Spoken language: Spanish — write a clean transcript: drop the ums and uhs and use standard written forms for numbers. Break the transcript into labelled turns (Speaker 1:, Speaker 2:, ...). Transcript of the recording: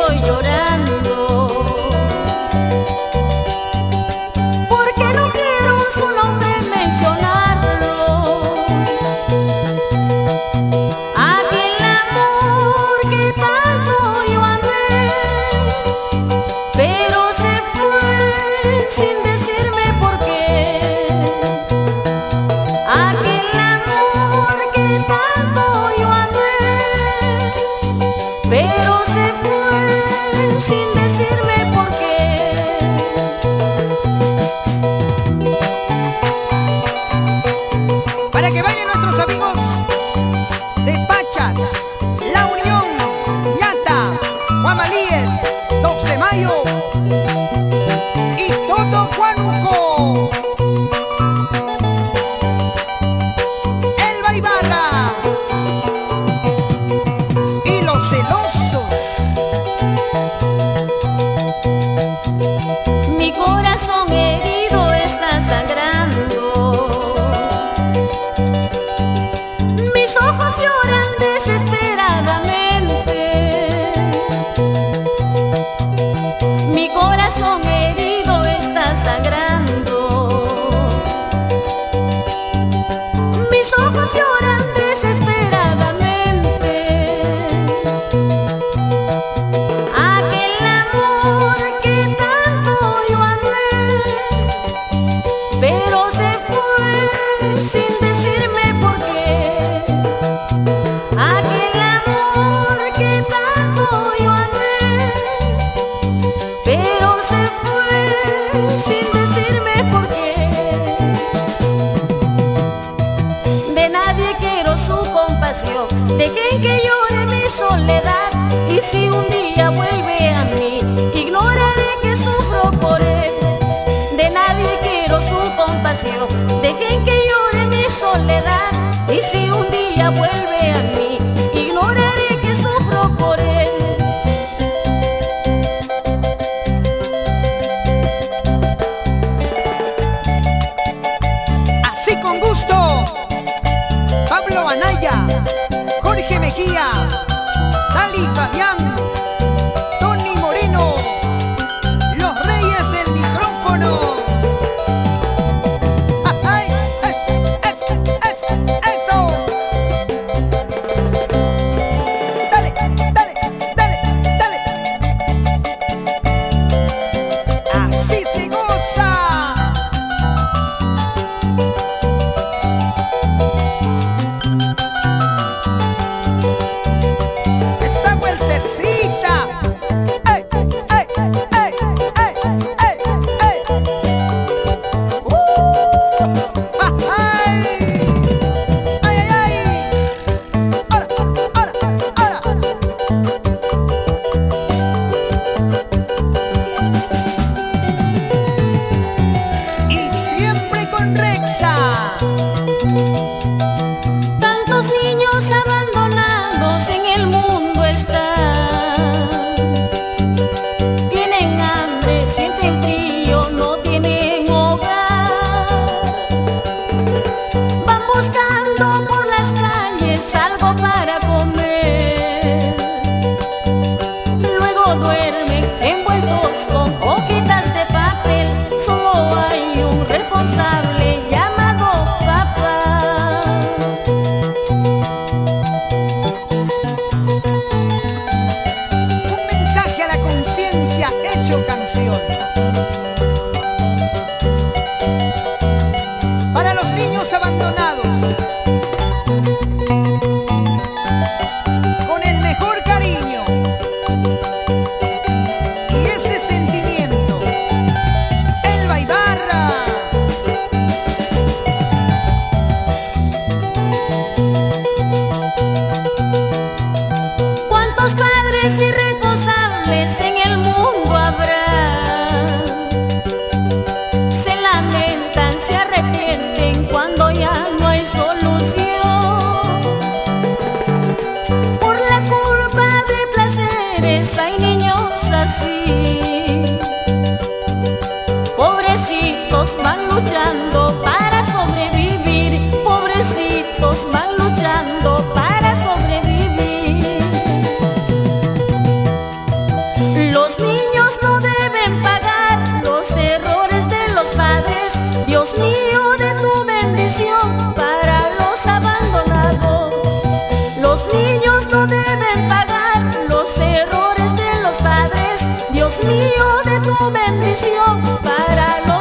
Speaker 1: estoy llorando, porque no quiero su nombre mencionarlo. Aquel amor que tanto yo amé, pero se fue sin decirme por qué. Aquel amor que tanto yo amé, pero se fue sin decirme por qué.
Speaker 2: Para que bailen nuestros amigos de Pachas, La Unión, Llanta, Guamalíes, 2 de Mayo y todo Huánuco. Elba Ibarra y Los Celosos.
Speaker 1: Mi corazón herido está sangrando, mis ojos lloran desesperadamente. Mi corazón herido está sangrando, mis ojos lloran desesperadamente. Aquel amor que tanto yo amé, pero se fue sin decirme por qué. Aquel amor que tanto yo amé, pero se fue sin decirme por qué. De nadie quiero su compasión, dejen que llore mi soledad. Y si un día vuelve a mí, ignoraré que sufro por él. De nadie quiero su compasión, dejen que llore mi soledad. Y si un día vuelve a mí, ignoraré que sufro por él.
Speaker 2: Así con gusto, Pablo Anaya, Jorge Mejía, Dali Fabián, Tony Moreno, los reyes del micrófono. ¡Ay! ¡Eso! Dale, dale, dale, dale. Así se goza. Esa vueltecita. ¡Ey, ey, ey, ey, ey, ey! ¡Ay! ¡Ay, ay, ay! ¡Ahora, ahora, ahora! Y siempre con Rexa.
Speaker 1: Tantos niños abandonados en el mundo están. Tienen hambre, sienten frío, no tienen hogar. Van buscando por las calles algo para comer. Luego duermen envueltos con hojitas de papel. Solo hay un responsable llamado papá.
Speaker 2: Un mensaje a la conciencia hecho canción. Para los niños abandonados, con el mejor cariño y ese sentimiento, Elba Ibarra.
Speaker 1: ¿Cuántos padres irresponsables en el mundo habrá? Se lamentan, se arrepienten cuando ya no hay solución. Por la culpa de placeres hay niños así. Pobrecitos van luchando para sobrevivir. Pobrecitos van luchando para sobrevivir. Dios mío, de tu bendición para los